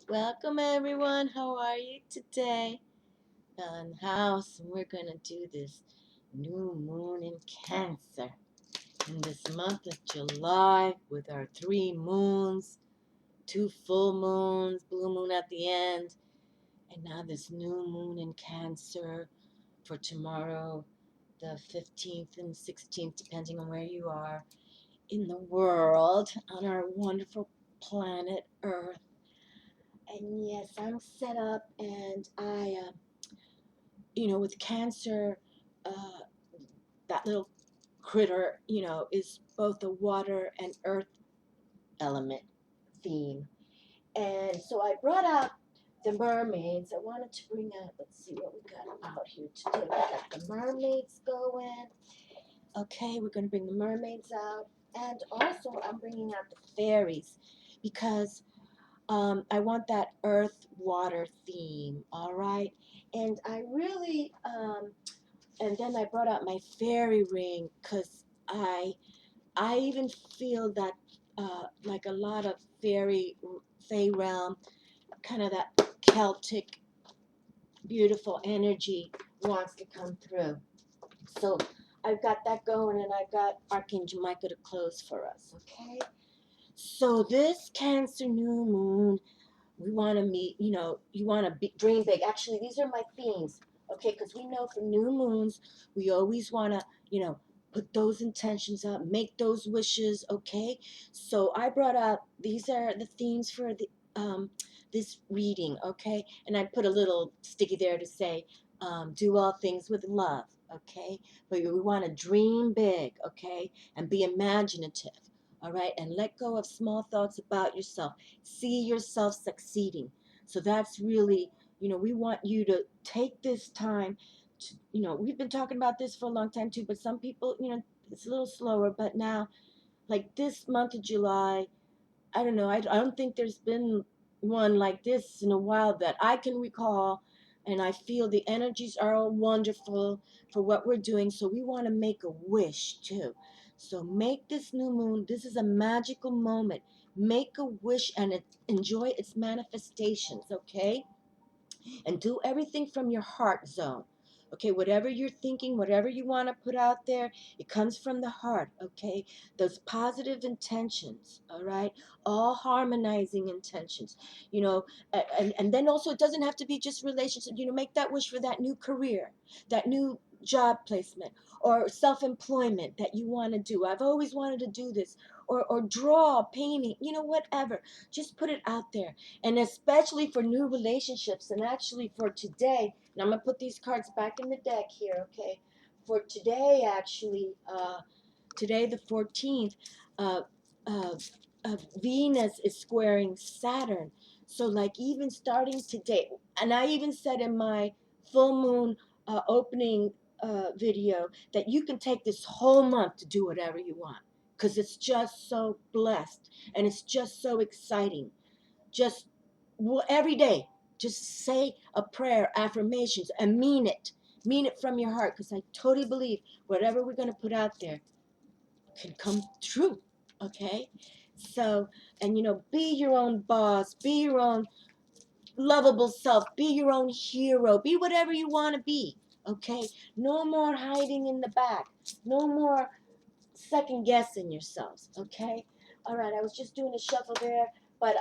Welcome everyone. How are you today? Fun house, and we're gonna do this new moon in Cancer in this month of July with our 3 moons, 2 full moons, blue moon at the end, and now this new moon in Cancer for tomorrow, the 15th and 16th, depending on where you are in the world on our wonderful planet Earth. And yes, I'm set up, and with Cancer, uh, that little critter, is both a water and earth element theme. And so I brought out the mermaids. I wanted to bring out, let's see what we got out here today. We got the mermaids going. Okay, we're going to bring the mermaids out. And also, I'm bringing out the fairies because I want that earth water theme, all right? And I really, and then I brought out my fairy ring because I even feel that like a lot of fairy realm, kind of that Celtic, beautiful energy wants to come through. So I've got that going, and I've got Archangel Michael to close for us, okay? So this Cancer new moon, we want to meet, you want to dream big. Actually, these are my themes, okay? Because we know for new moons, we always want to, put those intentions up, make those wishes, okay? So I brought up, these are the themes for this reading, okay? And I put a little sticky there to say, do all things with love, okay? But we want to dream big, okay? And be imaginative. All right, and let go of small thoughts about yourself. See yourself succeeding. So that's really, we want you to take this time to, we've been talking about this for a long time too, but some people, it's a little slower. But now, like this month of July, I don't know, I don't think there's been one like this in a while that I can recall. And I feel the energies are all wonderful for what we're doing. So we want to make a wish too. So make this new moon, this is a magical moment. Make a wish and enjoy its manifestations, okay? And do everything from your heart zone. Okay, whatever you're thinking, whatever you want to put out there, it comes from the heart, okay? Those positive intentions, all right? All harmonizing intentions, and then also it doesn't have to be just relationship, make that wish for that new career, that new job placement, or self-employment that you want to do. I've always wanted to do this, or draw, painting, whatever. Just put it out there. And especially for new relationships, and actually for today, and I'm going to put these cards back in the deck here, okay? For today, actually, today the 14th, uh, uh, Venus is squaring Saturn. So like even starting today, and I even said in my full moon opening video that you can take this whole month to do whatever you want because it's just so blessed and it's just so exciting. Just every day, just say a prayer, affirmations, and mean it. Mean it from your heart, because I totally believe whatever we're going to put out there can come true. Okay? So, and be your own boss, be your own lovable self, be your own hero, be whatever you want to be. Okay? No more hiding in the back, no more second guessing yourselves. Okay? All right, I was just doing a shuffle there. But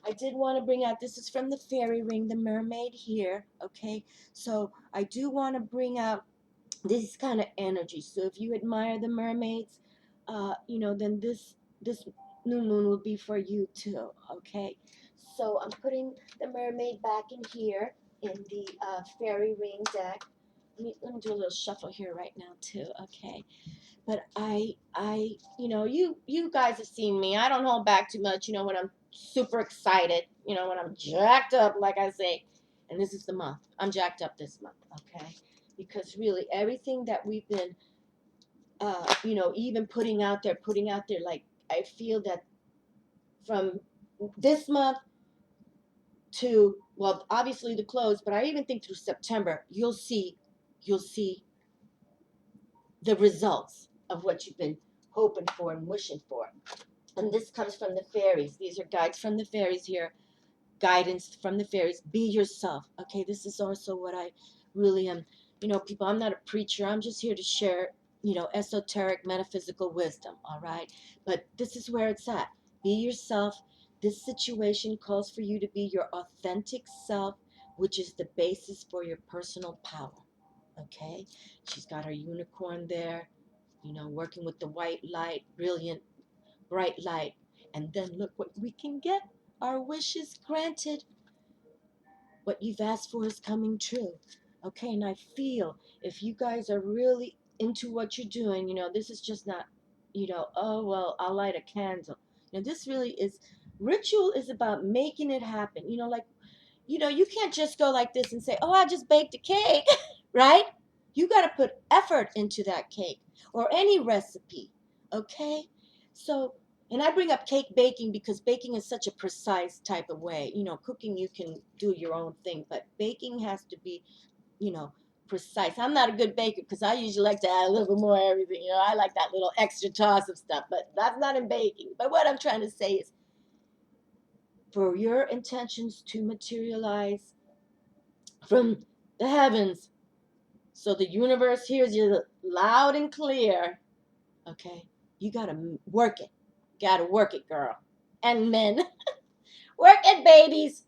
I did want to bring out, this is from the fairy ring, the mermaid here, okay? So I do want to bring out this kind of energy. So if you admire the mermaids, then this new moon will be for you too, okay? So I'm putting the mermaid back in here in the fairy ring deck. Let me do a little shuffle here right now too, okay? But you guys have seen me. I don't hold back too much, when I'm super excited, when I'm jacked up, like I say. And this is the month. I'm jacked up this month, okay? Because really everything that we've been, even putting out there, like I feel that from this month to, well, obviously the close, but I even think through September, you'll see the results of what you've been hoping for and wishing for. And this comes from the fairies. These are guides from the fairies here guidance from the fairies. Be yourself. Okay, this is also what I really am. You know, people, I'm not a preacher. I'm just here to share, you know, esoteric metaphysical wisdom. All right, but this is where it's at. Be yourself. This situation calls for you to be your authentic self, which is the basis for your personal power. Okay, she's got her unicorn there, you know, working with the white light, brilliant, bright light. And then look what we can get. Our wish is granted. What you've asked for is coming true. Okay, and I feel if you guys are really into what you're doing, you know, this is just not, you know, oh, well, I'll light a candle. You know, this really is, ritual is about making it happen. You know, like, you know, you can't just go like this and say, oh, I just baked a cake, right? You got to put effort into that cake or any recipe, okay? So, and I bring up cake baking because baking is such a precise type of way. You know, cooking, you can do your own thing, but baking has to be, you know, precise. I'm not a good baker because I usually like to add a little bit more everything. You know, I like that little extra toss of stuff, but that's not in baking. But what I'm trying to say is, for your intentions to materialize from the heavens, so the universe hears you loud and clear, okay, you gotta work it. Gotta work it, girl. And men, work it, babies.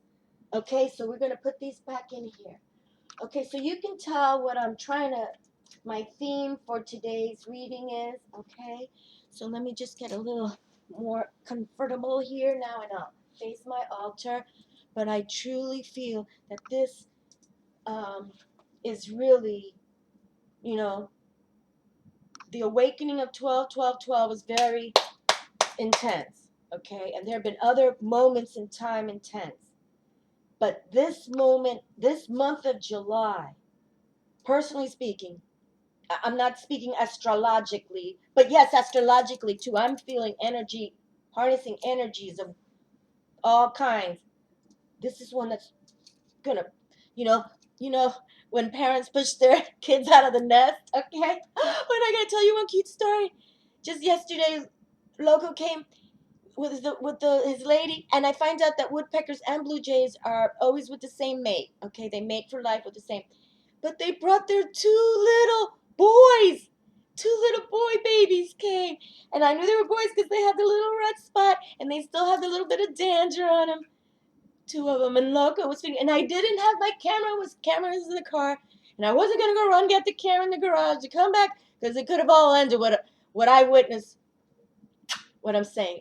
Okay, so we're gonna put these back in here. Okay, so you can tell what I'm trying to, my theme for today's reading is, okay? So let me just get a little more comfortable here now, and I'll face my altar. But I truly feel that this is really, you know, the awakening of 12-12-12 is very intense, okay? And there have been other moments in time intense. But this moment, this month of July, personally speaking, I'm not speaking astrologically, but yes, astrologically too. I'm feeling energy, harnessing energies of all kinds. This is one that's gonna, you know, you know, when parents push their kids out of the nest, okay? When I gotta tell you one cute story. Just yesterday, Loco came with his lady, and I find out that woodpeckers and blue jays are always with the same mate. Okay, they mate for life with the same. But they brought their two little boys. Two little boy babies came, and I knew they were boys because they had the little red spot, and they still had the little bit of danger on them. Two of them, and Loco was speaking, and I didn't have my camera. Cameras in the car, and I wasn't gonna go run get the camera in the garage to come back because it could have all ended what I witnessed. What I'm saying,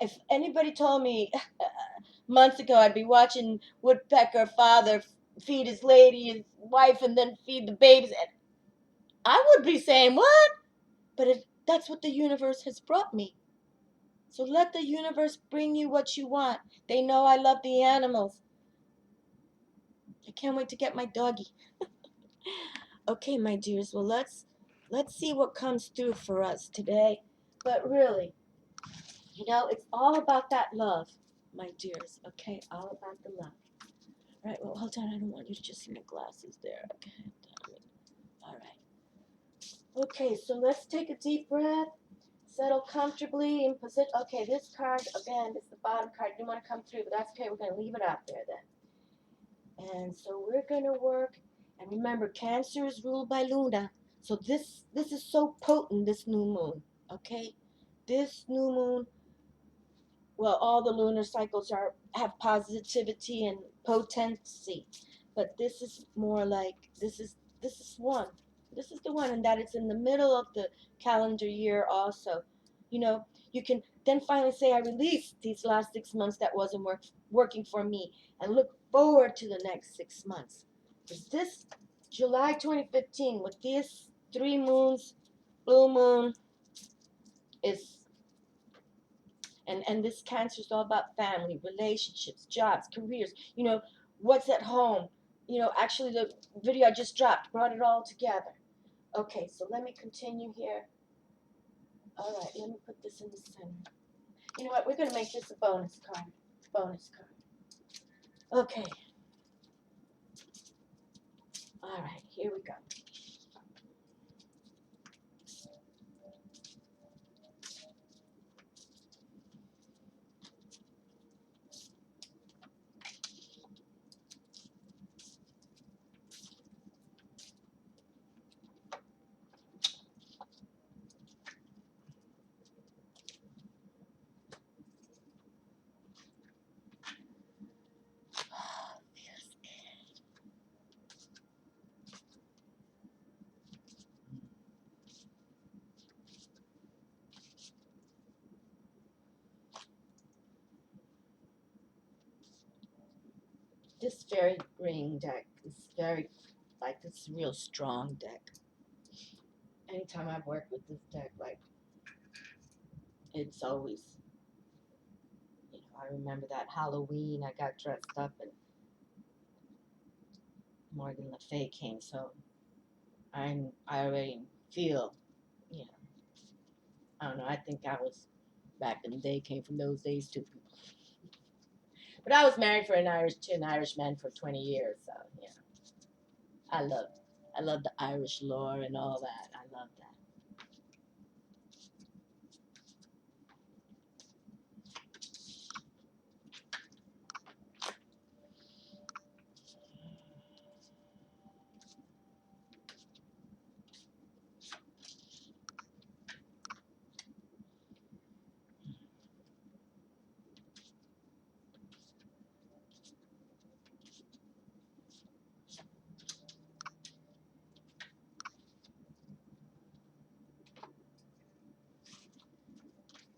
if anybody told me months ago I'd be watching woodpecker father feed his lady, his wife, and then feed the babies, I would be saying, what? But that's what the universe has brought me. So let the universe bring you what you want. They know I love the animals. I can't wait to get my doggy. Okay, my dears, well, let's see what comes through for us today. But really, you know, it's all about that love, my dears, okay? All about the love. All right, well, hold on. I don't want you to just see my glasses there. Okay, all right. Okay, so let's take a deep breath. Settle comfortably in position. Okay, this card, again, is the bottom card. Didn't want to come through, but that's okay. We're going to leave it out there then. And so we're going to work. And remember, Cancer is ruled by Luna. So this is so potent, this new moon. Okay? This new moon, well, all the lunar cycles have positivity and potency. But this is more like, this is one. This is the one, and that it's in the middle of the calendar year also. You know, you can then finally say, I released these last 6 months that wasn't working for me, and look forward to the next 6 months. Because this July 2015, with these 3 moons, blue moon, is, and this Cancer is all about family, relationships, jobs, careers, you know, what's at home. You know, actually the video I just dropped brought it all together. Okay, so let me continue here. All right, let me put this in the center. You know what? We're going to make this a bonus card. Bonus card. Okay. All right, here we go. this fairy ring deck is very, like, this real strong deck. Anytime I've worked with this deck, like, it's always, you know, I remember that Halloween, I got dressed up and Morgan Le Fay came, so I already feel, you know, I don't know, I think I was, back in the day, came from those days too. But I was married to an Irishman for 20 years, so, you know, I love the Irish lore and all that. I love that.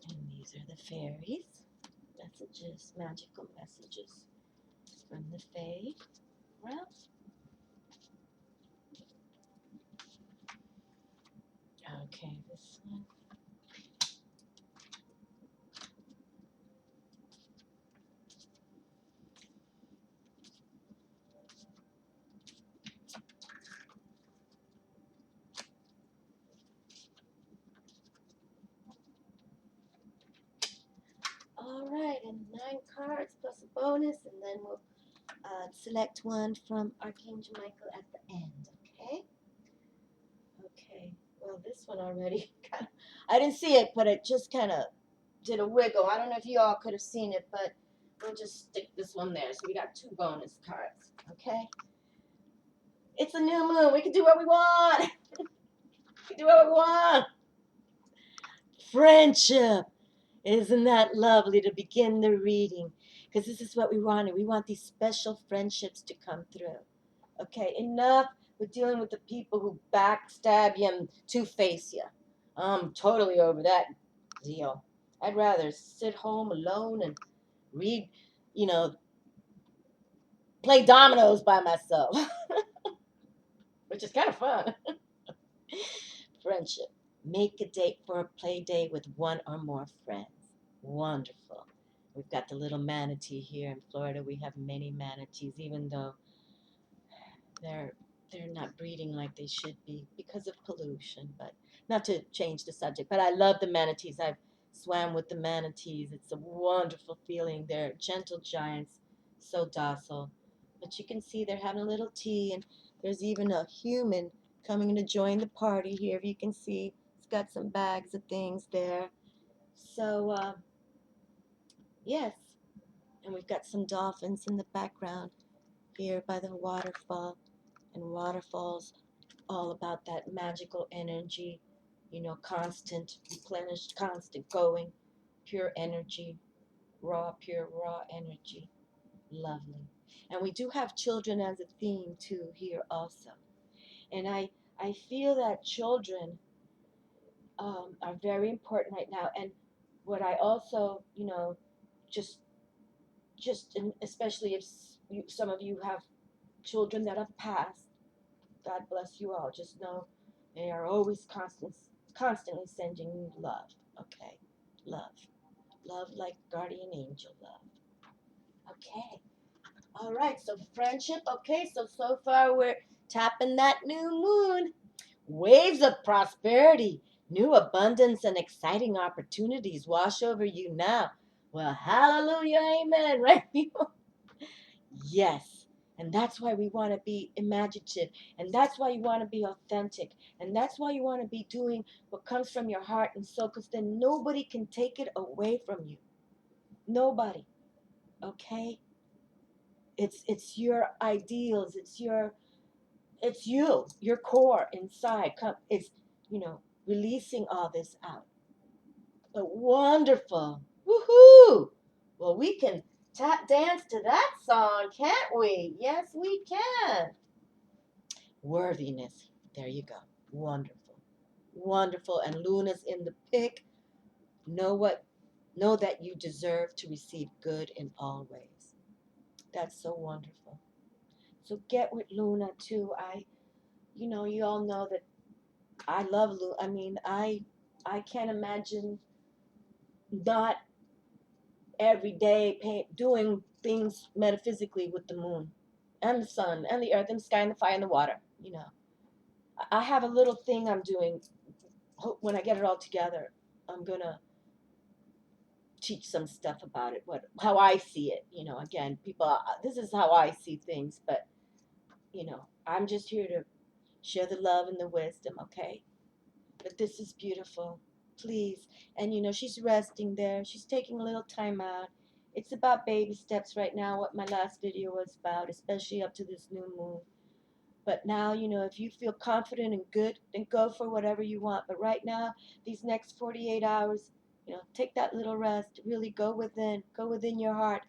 And these are the fairies. Messages, magical messages from the Fae. Well, okay, this one. All right, and 9 cards plus a bonus, and then we'll select one from Archangel Michael at the end, okay? Okay, well, this one already kind of, I didn't see it, but it just kind of did a wiggle. I don't know if you all could have seen it, but we'll just stick this one there. So we got 2 bonus cards, okay? It's a new moon. We can do what we want. We can do what we want. Friendship. Isn't that lovely to begin the reading? Because this is what we wanted. We want these special friendships to come through. Okay, enough with dealing with the people who backstab you and two-face you. I'm totally over that deal. I'd rather sit home alone and read, you know, play dominoes by myself, which is kind of fun. Friendship. Make a date for a play date with 1 or more friends. Wonderful. We've got the little manatee here in Florida. We have many manatees, even though they're not breeding like they should be because of pollution. But not to change the subject, but I love the manatees. I've swam with the manatees. It's a wonderful feeling. They're gentle giants, so docile. But you can see they're having a little tea, and there's even a human coming to join the party here. If you can see, it's got some bags of things there. So, yes. And we've got some dolphins in the background here by the waterfall. And waterfalls, all about that magical energy, you know, constant, replenished, constant going, pure energy, pure, raw energy. Lovely. And we do have children as a theme too here also. And I feel that children are very important right now. And what I also, you know, just especially if some of you have children that have passed, God bless you all. Just know they are always constantly sending you love. Okay, love, love like guardian angel love. Okay, all right. So friendship. Okay, so far we're tapping that new moon. Waves of prosperity, new abundance, and exciting opportunities wash over you now. Well, hallelujah, amen, right, people? Yes. And that's why we want to be imaginative. And that's why you want to be authentic. And that's why you want to be doing what comes from your heart and soul, because then nobody can take it away from you. Nobody. Okay? It's your ideals. It's you, your core inside. It's, you know, releasing all this out. But wonderful. Woohoo! Well, we can tap dance to that song, can't we? Yes, we can. Worthiness. There you go. Wonderful. Wonderful. And Luna's in the pick. Know that you deserve to receive good in all ways. That's so wonderful. So get with Luna too. You all know that I love Luna. I mean, I can't imagine not every day doing things metaphysically with the moon and the sun and the earth and the sky and the fire and the water. I have a little thing I'm doing. When I get it all together, I'm gonna teach some stuff about it. How I see it. Again, people. This is how I see things, but I'm just here to share the love and the wisdom. Okay, but this is beautiful. Please. And she's resting there. She's taking a little time out. It's about baby steps right now, what my last video was about, especially up to this new moon. But now, if you feel confident and good, then go for whatever you want. But right now, these next 48 hours, take that little rest. Really go within your heart.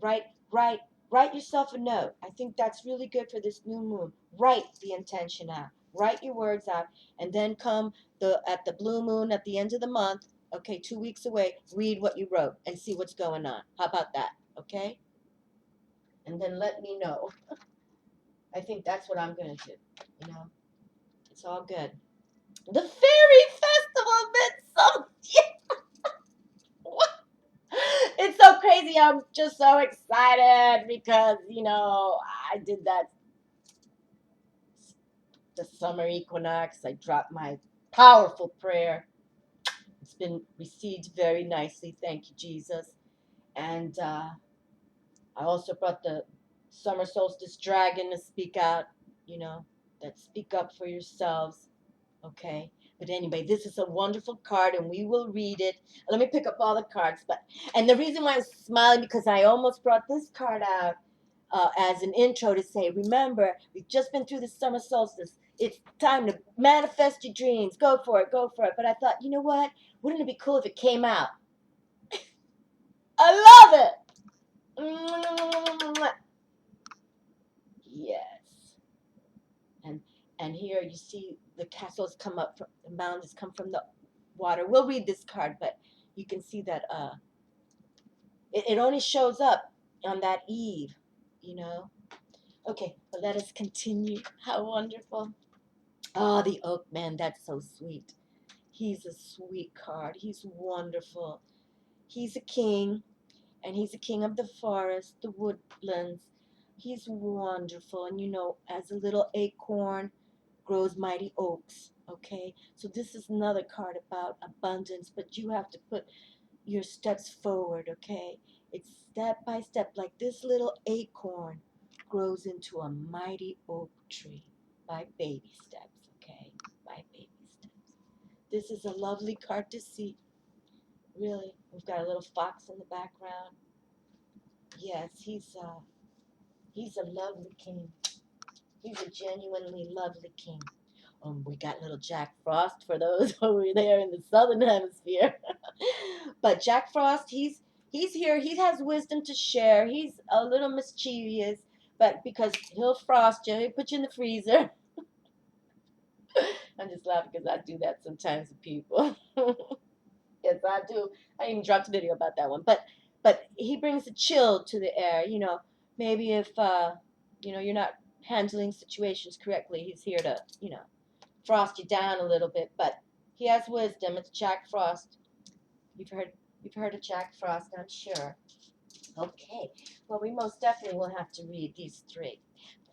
Write, write, write yourself a note. I think that's really good for this new moon. Write the intention out. Write your words out, and then come at the blue moon at the end of the month. Okay, 2 weeks away. Read what you wrote and see what's going on. How about that? Okay, and then let me know. I think that's what I'm gonna do. It's all good. The fairy festival Midsummer. It's so crazy. I'm just so excited because I did that the summer equinox. I dropped my powerful prayer. It's been received very nicely. Thank you, Jesus. And I also brought the summer solstice dragon to speak out. That speak up for yourselves. Okay. But anyway, this is a wonderful card, and we will read it. Let me pick up all the cards. And the reason why I'm smiling because I almost brought this card out as an intro to say, remember, we've just been through the summer solstice. It's time to manifest your dreams. Go for it, go for it. But I thought, you know what? Wouldn't it be cool if it came out? I love it. Yes. And here you see the castles come up from the mountains come from the water. We'll read this card, but you can see that it only shows up on that eve, you know. Okay, but let us continue. How wonderful. Oh, the Oakman, that's so sweet. He's a sweet card. He's wonderful. He's a king, and he's a king of the forest, the woodlands. He's wonderful. And as a little acorn grows mighty oaks. Okay, so this is another card about abundance, but you have to put your steps forward. Okay, it's step by step, like this little acorn grows into a mighty oak tree by baby steps. Okay, by baby steps. This is a lovely card to see. Really, we've got a little fox in the background. Yes, he's a lovely king. He's a genuinely lovely king. We got little Jack Frost for those over there in the southern hemisphere. But Jack Frost, he's here. He has wisdom to share. He's a little mischievous, but because he'll frost you, he'll put you in the freezer. I'm just laughing because I do that sometimes with people. Yes, I do. I even dropped a video about that one. But he brings a chill to the air. Maybe if you're not handling situations correctly, he's here to frost you down a little bit. But he has wisdom. It's Jack Frost. You've heard of Jack Frost, I'm sure. Okay. Well, we most definitely will have to read these three.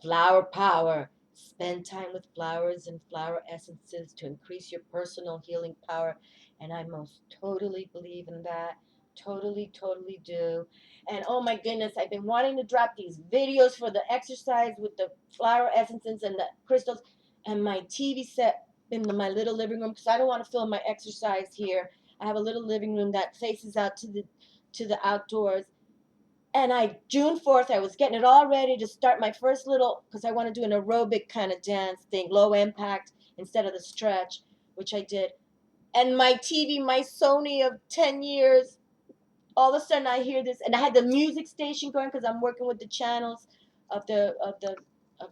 Flower power. Spend time with flowers and flower essences to increase your personal healing power. And I most totally believe in that. Totally, totally do. And oh my goodness, I've been wanting to drop these videos for the exercise with the flower essences and the crystals and my TV set in my little living room because I don't want to film my exercise here. I have a little living room that faces out to the outdoors. And June 4th, I was getting it all ready to start my first little, because I want to do an aerobic kind of dance thing, low impact instead of the stretch, which I did. And my TV, my Sony of 10 years, all of a sudden I hear this, and I had the music station going because I'm working with the channels of the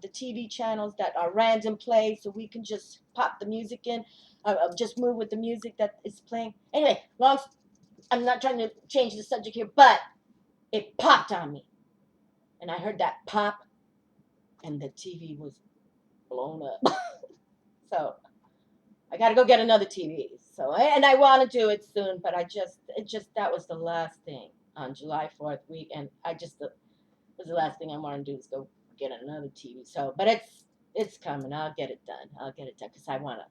TV channels that are random play, so we can just pop the music in, just move with the music that is playing. Anyway, I'm not trying to change the subject here, but it popped on me. and I heard that pop, and the TV was blown up. So I got to go get another TV. So, and I want to do it soon, but that was the last thing on July 4th week, and was the last thing I want to do is go get another TV. So, but it's coming. I'll get it done. I'll get it done because I want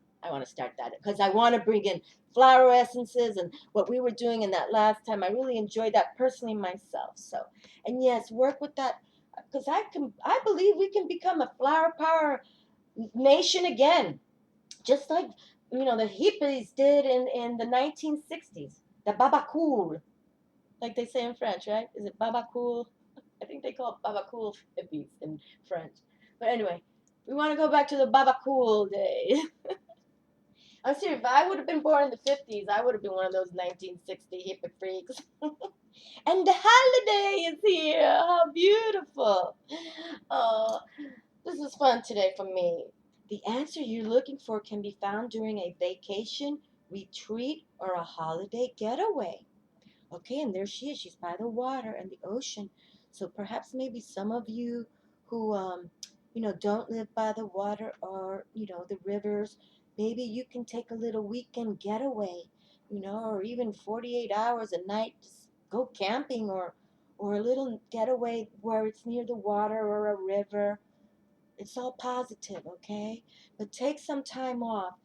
to start that because I want to bring in flower essences and what we were doing in that last time. I really enjoyed that personally myself. So, and yes, work with that because I believe we can become a flower power nation again, just like the hippies did in the 1960s. The baba cool, like they say in French, right? Is it baba cool? I think they call it baba cool hippies in French. But anyway, we want to go back to the baba cool days. I'm serious. If I would have been born in the 50s, I would have been one of those 1960 hippie freaks. And the holiday is here. How beautiful. Oh, this is fun today for me. The answer you're looking for can be found during a vacation, retreat, or a holiday getaway. Okay, and there she is. She's by the water and the ocean. So perhaps maybe some of you who, don't live by the water or, the rivers, maybe you can take a little weekend getaway, or even 48 hours a night, just go camping or a little getaway where it's near the water or a river. It's all positive, okay? But take some time off.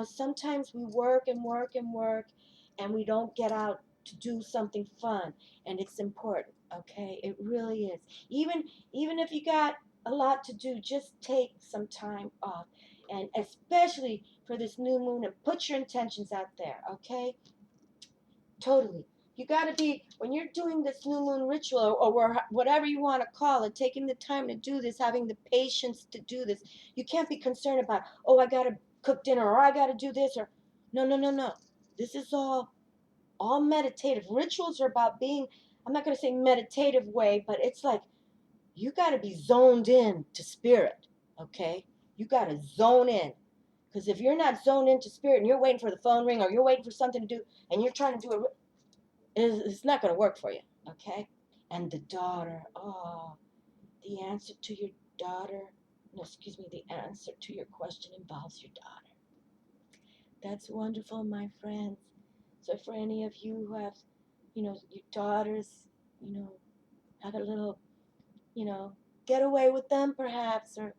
Sometimes we work and work and work and we don't get out to do something fun, and it's important, okay? It really is. Even if you got a lot to do, just take some time off. And especially for this new moon, and put your intentions out there, okay? Totally. You got to be, when you're doing this new moon ritual or whatever you want to call it, taking the time to do this, having the patience to do this, you can't be concerned about, oh, I got to cook dinner or I got to do this or no, no, no, no. This is all meditative. Rituals are about being, I'm not going to say meditative way, but it's like you got to be zoned in to spirit, okay? You got to zone in. Because if you're not zoned into spirit and you're waiting for the phone ring or you're waiting for something to do and you're trying to do it, it's not going to work for you, okay? And the daughter, oh, the answer to your daughter, no, excuse me, the answer to your question involves your daughter. That's wonderful, my friends. So for any of you who have, your daughters, have a little, get away with them perhaps, or,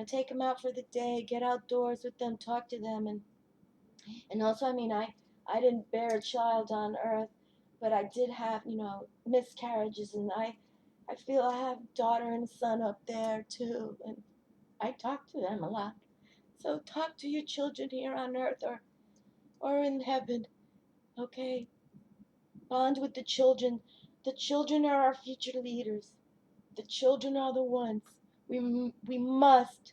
take them out for the day, get outdoors with them, talk to them, and also, I mean, I didn't bear a child on earth, but I did have, miscarriages, and I feel I have a daughter and a son up there too, and I talk to them a lot. So talk to your children here on earth or in heaven, okay? Bond with the children. The children are our future leaders. The children are the ones we must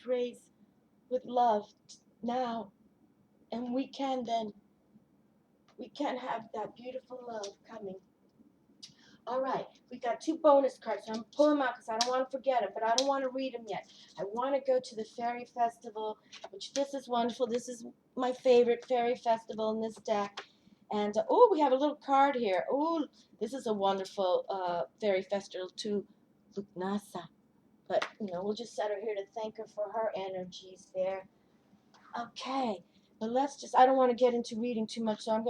raise with love now, and we can have that beautiful love coming. All right, we got 2 bonus cards. So I'm pulling them out because I don't want to forget them, but I don't want to read them yet. I want to go to the Fairy Festival, which this is wonderful. This is my favorite Fairy Festival in this deck. And, oh, we have a little card here. Oh, this is a wonderful Fairy Festival to Lugnasa. But, we'll just set her here to thank her for her energies there. Okay, but I don't want to get into reading too much, so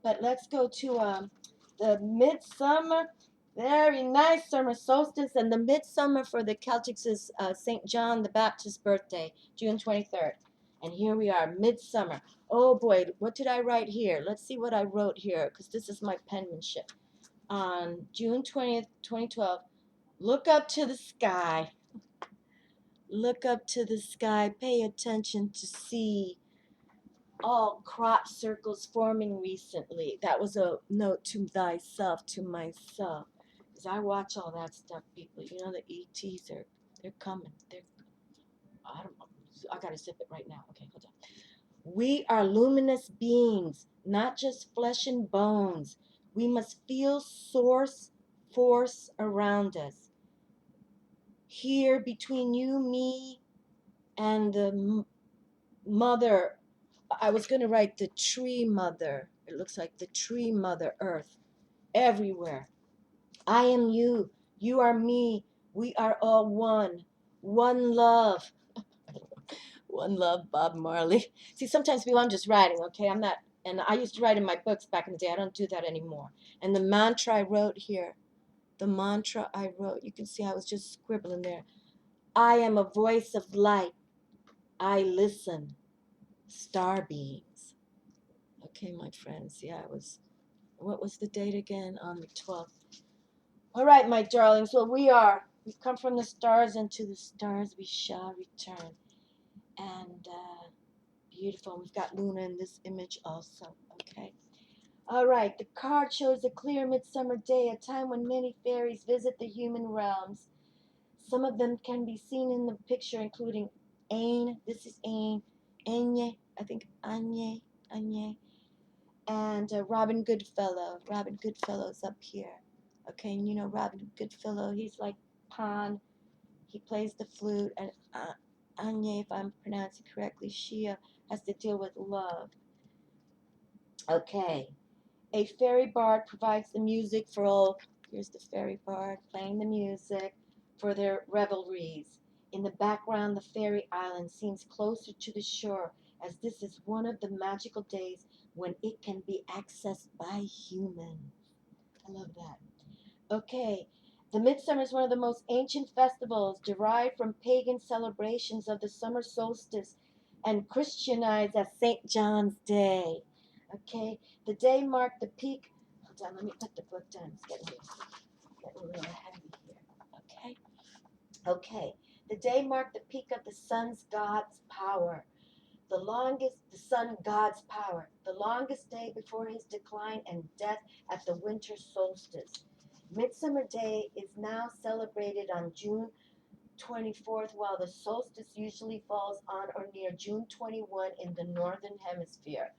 but let's go to the midsummer, very nice summer solstice, and the midsummer for the Celtics is St. John the Baptist's birthday, June 23rd. And here we are, midsummer. Oh boy, what did I write here? Let's see what I wrote here, because this is my penmanship. On June 20th, 2012, look up to the sky. Look up to the sky, pay attention to see all crop circles forming recently. That was a note to thyself, to myself. Because I watch all that stuff, people. The ETs they're coming. I don't know. I gotta sip it right now. Okay, hold on. We are luminous beings, not just flesh and bones. We must feel source force around us. Here between you, me, and the mother, I was going to write the tree mother. It looks like the tree mother earth everywhere. I am you. You are me. We are all one. One love. One love, Bob Marley. See, sometimes people, I'm just writing, okay? I'm not, and I used to write in my books back in the day. I don't do that anymore. And the mantra I wrote here, the mantra I wrote, you can see I was just scribbling there. I am a voice of light. I listen. Star beings. Okay, my friends. Yeah, it was, what was the date again? On the 12th. All right, my darlings. Well, we come from the stars, and to the stars we shall return. And beautiful. We've got Luna in this image also. Okay. All right. The card shows a clear midsummer day, a time when many fairies visit the human realms. Some of them can be seen in the picture, including Ain. This is Ain. Anye. I think Anye. Anye. And Robin Goodfellow. Robin Goodfellow's up here. Okay, and you know Robin Goodfellow, he's like Pan. He plays the flute, and Anya, if I'm pronouncing correctly, Shia has to deal with love. Okay, a fairy bard provides the music for all. Here's the fairy bard playing the music for their revelries. In the background, the fairy island seems closer to the shore, as this is one of the magical days when it can be accessed by humans. I love that. Okay, the midsummer is one of the most ancient festivals derived from pagan celebrations of the summer solstice and Christianized as St. John's Day. Okay, the day marked the peak. Hold on, let me put the book down. It's getting a little heavy here. Okay, okay. The day marked the peak of the sun's God's power. The sun God's power. The longest day before his decline and death at the winter solstice. Midsummer Day is now celebrated on June 24th, while the solstice usually falls on or near June 21 in the northern hemisphere.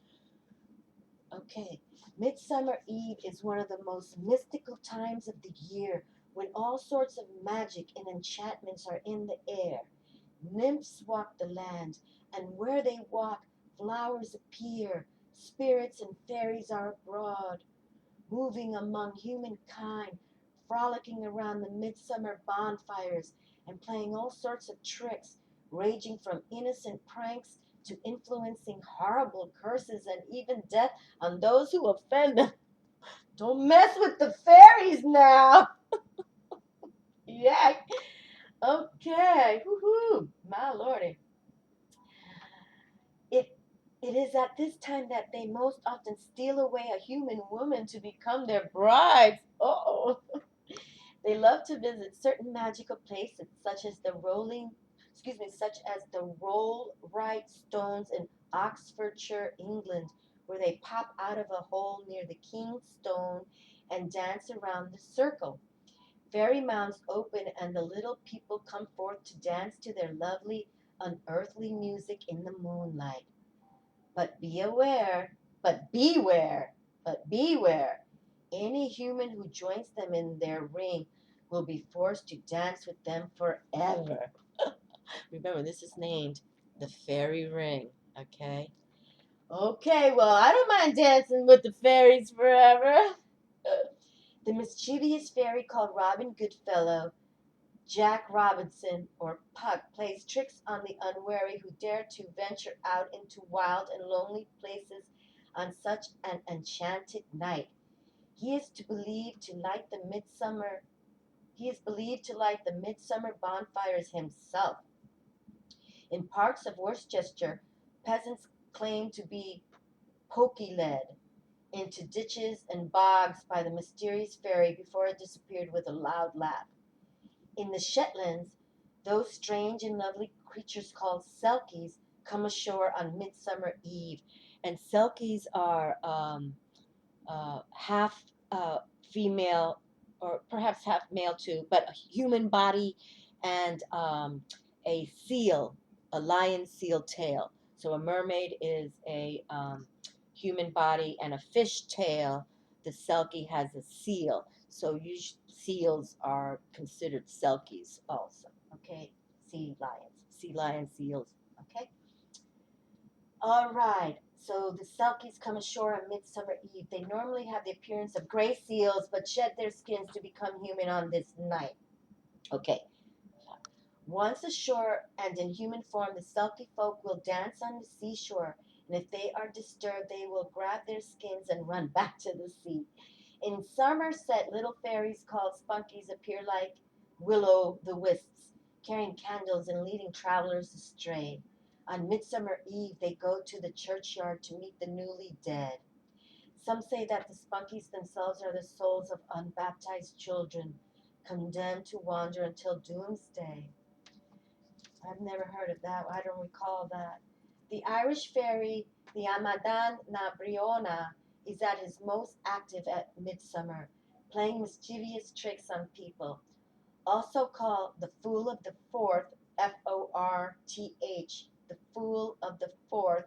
Okay, Midsummer Eve is one of the most mystical times of the year when all sorts of magic and enchantments are in the air. Nymphs walk the land, and where they walk, flowers appear. Spirits and fairies are abroad, moving among humankind, frolicking around the midsummer bonfires, and playing all sorts of tricks, ranging from innocent pranks to influencing horrible curses and even death on those who offend them. Don't mess with the fairies now. Yeah. Okay. Woohoo. My lordy. It it is at this time that they most often steal away a human woman to become their brides. Oh. They love to visit certain magical places such as the Roll-Right Stones in Oxfordshire, England, where they pop out of a hole near the King's Stone and dance around the circle. Fairy mounds open and the little people come forth to dance to their lovely, unearthly music in the moonlight. But be aware, but beware, but beware. Any human who joins them in their ring will be forced to dance with them forever. Remember, this is named the Fairy Ring, okay? Okay, well, I don't mind dancing with the fairies forever. The mischievous fairy called Robin Goodfellow, Jack Robinson, or Puck, plays tricks on the unwary who dare to venture out into wild and lonely places on such an enchanted night. He is believed to light the midsummer bonfires himself. In parts of Worcestershire, peasants claim to be pokey-led into ditches and bogs by the mysterious fairy before it disappeared with a loud laugh. In the Shetlands, those strange and lovely creatures called selkies come ashore on Midsummer Eve. And selkies are half female, or perhaps half male too, but a human body and a seal, a lion seal tail. So a mermaid is a human body and a fish tail. The selkie has a seal. So seals are considered selkies also. Okay, sea lions, seals. Okay. All right. So the Selkies come ashore on Midsummer Eve. They normally have the appearance of gray seals, but shed their skins to become human on this night. Okay. Once ashore and in human form, the Selkie folk will dance on the seashore, and if they are disturbed, they will grab their skins and run back to the sea. In Somerset, little fairies called spunkies appear like will-o'-the-wisps, carrying candles and leading travelers astray. On Midsummer Eve, they go to the churchyard to meet the newly dead. Some say that the spunkies themselves are the souls of unbaptized children, condemned to wander until doomsday. I've never heard of that. I don't recall that. The Irish fairy, the Amadan na Briona, is at his most active at midsummer, playing mischievous tricks on people. Also called the Fool of the Fourth, Forth, the Fool of the Fourth.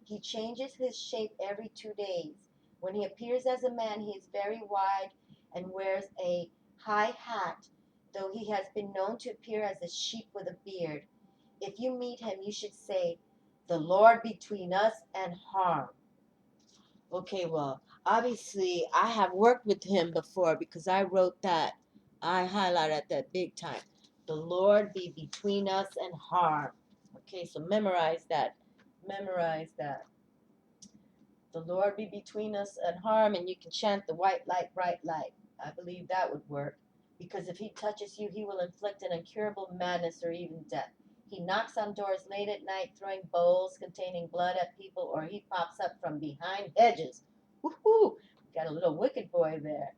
He changes his shape every 2 days. When he appears as a man, he is very wide and wears a high hat, though he has been known to appear as a sheep with a beard. If you meet him, you should say, "The Lord between us and harm." Okay, well, obviously, I have worked with him before because I wrote that. I highlighted that big time. The Lord be between us and harm. Okay, so memorize that. Memorize that. The Lord be between us and harm, and you can chant the white light, bright light. I believe that would work. Because if he touches you, he will inflict an incurable madness or even death. He knocks on doors late at night, throwing bowls containing blood at people, or he pops up from behind hedges. Woohoo! Got a little wicked boy there.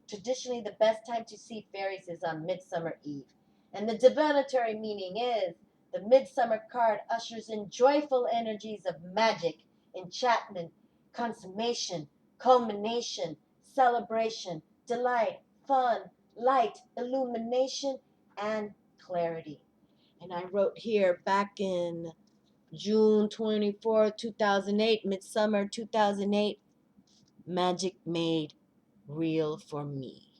Traditionally, the best time to see fairies is on Midsummer Eve. And the divinatory meaning is the Midsummer card ushers in joyful energies of magic, enchantment, consummation, culmination, celebration, delight, fun, light, illumination, and clarity. And I wrote here back in June 24th, 2008, Midsummer 2008, Magick made real for me.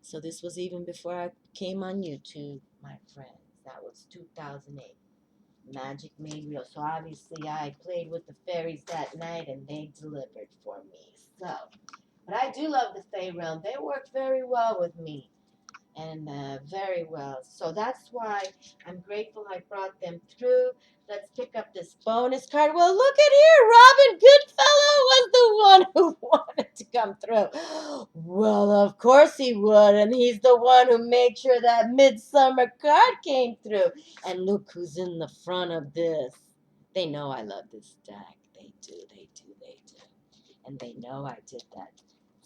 So this was even before I came on YouTube, my friends. That was 2008. Magick made real. So obviously I played with the fairies that night and they delivered for me. So, but I do love the Fae realm. They work very well with me. And very well. So that's why I'm grateful I brought them through. Let's pick up this bonus card. Well, look at here. Robin Goodfellow was the one who wanted to come through. Well, of course he would. And he's the one who made sure that Midsummer card came through. And look who's in the front of this. They know I love this deck. They do, they do, they do. And they know I did that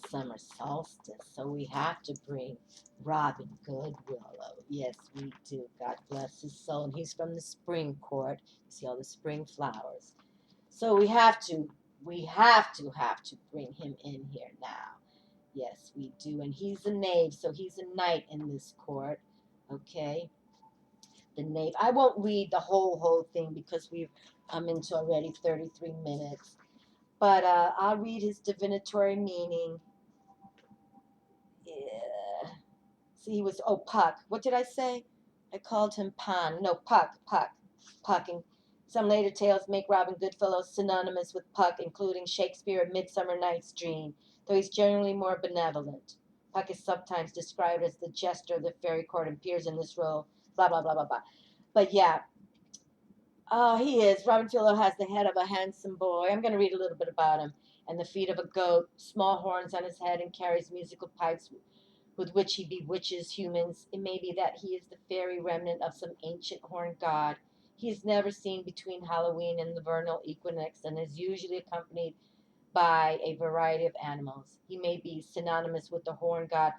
summer solstice. So we have to bring Robin Goodfellow. Yes, we do. God bless his soul. And he's from the spring court. You see all the spring flowers. So we have to bring him in here now. Yes, we do. And he's a knave, so he's a knight in this court. Okay. The knave. I won't read the whole thing because I'm into already 33 minutes. But I'll read his divinatory meaning. Yeah. See, he was, Puck. What did I say? I called him Pan. No, Puck. Pucking. Some later tales make Robin Goodfellow synonymous with Puck, including Shakespeare at Midsummer Night's Dream, though he's generally more benevolent. Puck is sometimes described as the jester of the fairy court and appears in this role, blah, blah, blah, blah, blah. But yeah, he is. Robin Goodfellow has the head of a handsome boy. I'm going to read a little bit about him. And the feet of a goat, small horns on his head, and carries musical pipes with which he bewitches humans. It may be that he is the fairy remnant of some ancient horned god. He is never seen between Halloween and the vernal equinox and is usually accompanied by a variety of animals. He may be synonymous with the horned god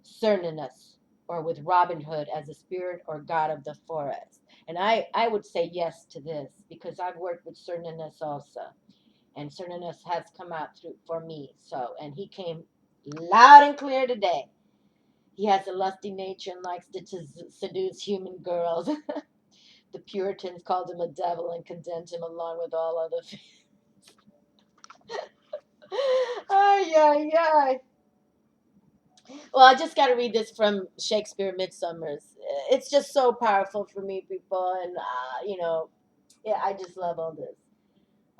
Cernunnos or with Robin Hood as a spirit or god of the forest. And I would say yes to this because I've worked with Cernunnos also. And Cernunnos has come out through for me. So, and he came loud and clear today. He has a lusty nature and likes to seduce human girls. The Puritans called him a devil and condemned him along with all other. Ay, ay, ay. Well, I just got to read this from Shakespeare Midsummer's. It's just so powerful for me, people. And, yeah, I just love all this.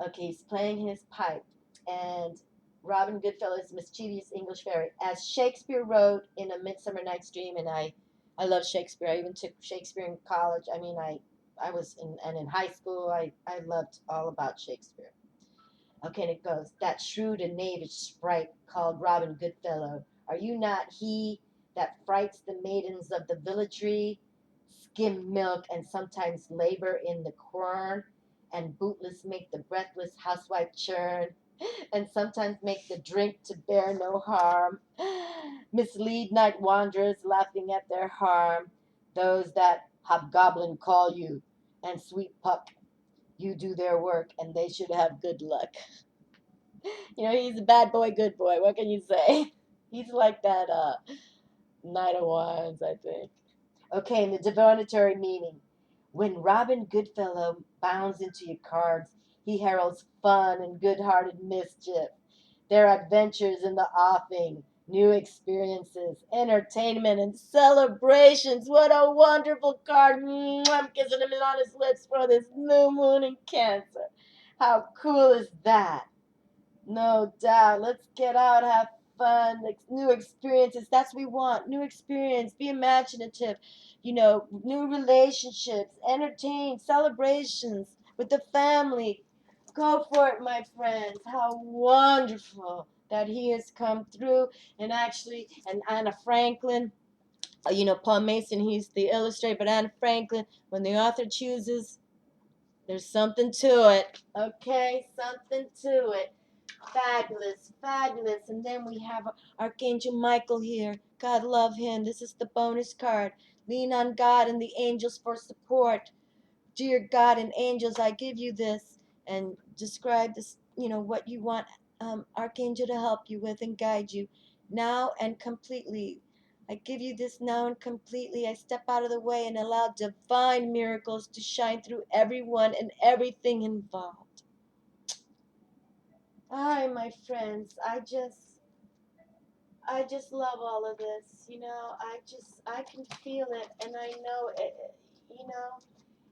Okay, he's playing his pipe, and Robin Goodfellow is mischievous English fairy, as Shakespeare wrote in A Midsummer Night's Dream. And I love Shakespeare. I even took Shakespeare in college. I mean, I was in high school. I loved all about Shakespeare. Okay, and it goes, that shrewd and knavish sprite called Robin Goodfellow, are you not he that frights the maidens of the villagery, skim milk and sometimes labor in the quern, and bootless make the breathless housewife churn, and sometimes make the drink to bear no harm, mislead night wanderers laughing at their harm, those that hobgoblin call you, and sweet puck, you do their work, and they should have good luck. You know, he's a bad boy, good boy. What can you say? He's like that Knight of Wands, I think. Okay, and the divinatory meaning. When Robin Goodfellow bounds into your cards, he heralds fun and good-hearted mischief. Their adventures in the offing, new experiences, entertainment, and celebrations. What a wonderful card. I'm kissing him on his lips for this new moon in Cancer. How cool is that? No doubt. Let's get out, have fun, new experiences. That's what we want. New experience. Be imaginative. You know, new relationships, entertain, celebrations with the family. Go for it, my friends. How wonderful that he has come through. And actually, and Anna Franklin, you know, Paul Mason, he's the illustrator, but Anna Franklin, when the author chooses, there's something to it. Okay, something to it. Fabulous, fabulous. And then we have Archangel Michael here. God love him. This is the bonus card. Lean on God and the angels for support. Dear God and angels, I give you this, and describe this, you know, what you want Archangel to help you with and guide you now and completely. I give you this now and completely. I step out of the way and allow divine miracles to shine through everyone and everything involved. Hi, my friends. I just love all of this. You know, I can feel it, and I know it. You know,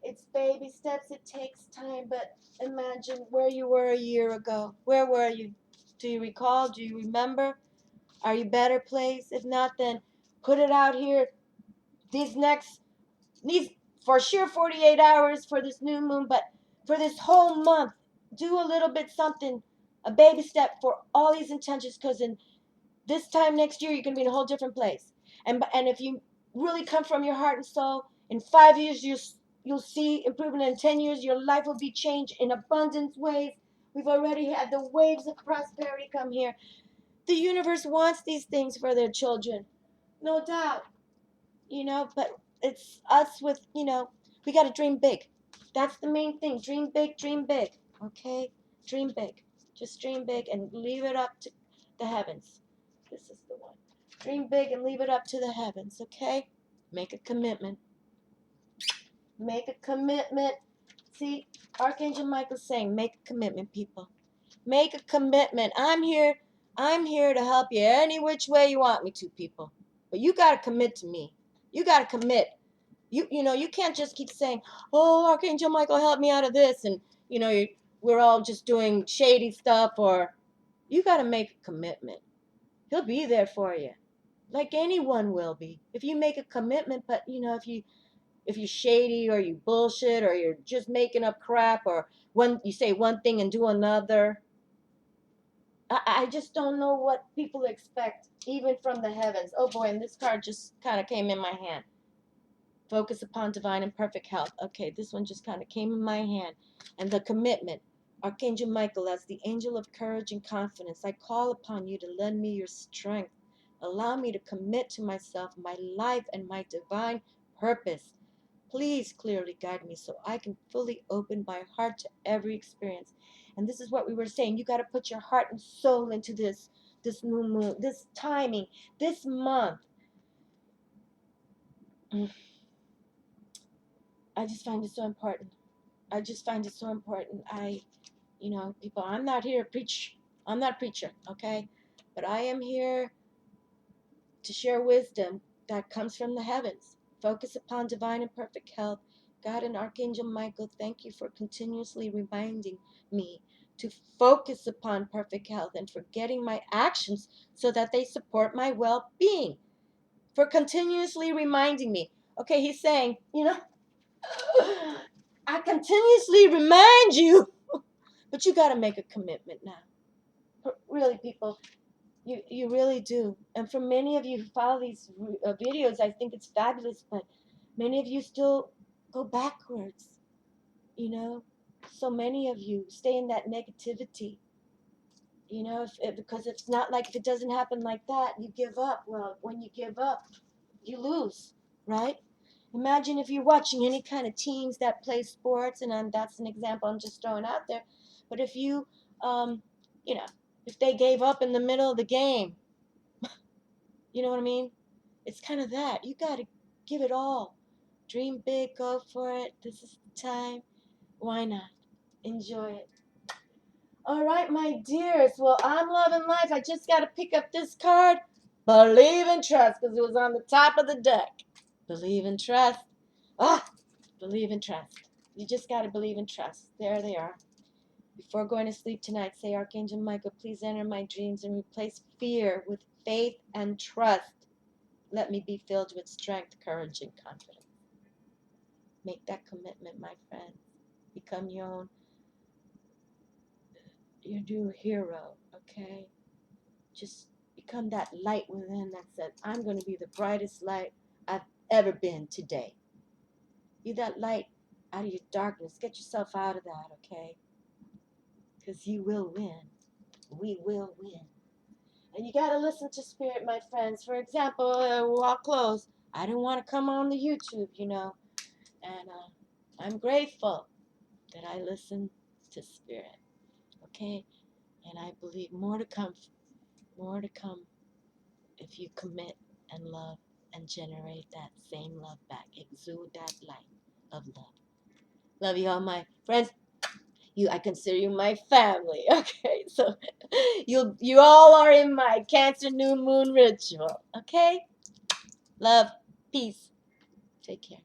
it's baby steps. It takes time, but imagine where you were a year ago. Where were you? Do you recall? Do you remember? Are you better placed? If not, then put it out here. These next, these for sure 48 hours for this new moon, but for this whole month, do a little bit something, a baby step for all these intentions, because in this time next year, you're going to be in a whole different place. And if you really come from your heart and soul, in 5 years, you'll see improvement. In 10 years, your life will be changed in abundant ways. We've already had the waves of prosperity come here. The universe wants these things for their children, no doubt. You know, but it's us with, you know, we got to dream big. That's the main thing. Dream big, okay? Dream big. Just dream big and leave it up to the heavens. This is the one. Dream big and leave it up to the heavens, okay? Make a commitment. Make a commitment. See, Archangel Michael's saying, make a commitment, people. Make a commitment. I'm here to help you any which way you want me to, people. But you got to commit to me. You got to commit. You know, you can't just keep saying, "Oh, Archangel Michael, help me out of this," and you know, we're all just doing shady stuff. Or you got to make a commitment. He'll be there for you, like anyone will be, if you make a commitment. But you know, if you're shady or you bullshit or you're just making up crap, or when you say one thing and do another, I just don't know what people expect, even from the heavens. Oh boy, and this card just kind of came in my hand. Focus upon divine and perfect health. Okay, this one just kind of came in my hand. And the commitment. Archangel Michael, as the angel of courage and confidence, I call upon you to lend me your strength. Allow me to commit to myself, my life, and my divine purpose. Please clearly guide me so I can fully open my heart to every experience. And this is what we were saying. You got to put your heart and soul into this new moon, this timing, this month. I just find it so important. I just find it so important. You know, people, I'm not here to preach. I'm not a preacher, okay? But I am here to share wisdom that comes from the heavens. Focus upon divine and perfect health. God and Archangel Michael, thank you for continuously reminding me to focus upon perfect health and forgetting my actions so that they support my well-being. For continuously reminding me. Okay, he's saying, I continuously remind you, but you got to make a commitment now. Really, people, you really do. And for many of you who follow these videos, I think it's fabulous, but many of you still go backwards, So many of you stay in that negativity, because it's not like if it doesn't happen like that, you give up. Well, when you give up, you lose, right? Imagine if you're watching any kind of teams that play sports, and that's an example I'm just throwing out there. But if you, if they gave up in the middle of the game, you know what I mean? It's kind of that. You got to give it all. Dream big, go for it. This is the time. Why not? Enjoy it. All right, my dears. Well, I'm loving life. I just got to pick up this card. Believe and trust, because it was on the top of the deck. Believe and trust. Believe and trust. You just got to believe and trust. There they are. Before going to sleep tonight, say, Archangel Michael, please enter my dreams and replace fear with faith and trust. Let me be filled with strength, courage, and confidence. Make that commitment, my friend. Become your new hero, okay? Just become that light within that says, I'm going to be the brightest light I've ever been today. Be that light out of your darkness. Get yourself out of that, okay? Because you will win. We will win. And you got to listen to Spirit, my friends. For example, I'll close. I didn't want to come on the YouTube, And I'm grateful that I listen to Spirit, okay? And I believe more to come if you commit and love and generate that same love back. Exude that light of love. Love you all, my friends. I consider you my family, okay? So you all are in my Cancer New Moon ritual, okay? Love, peace. Take care.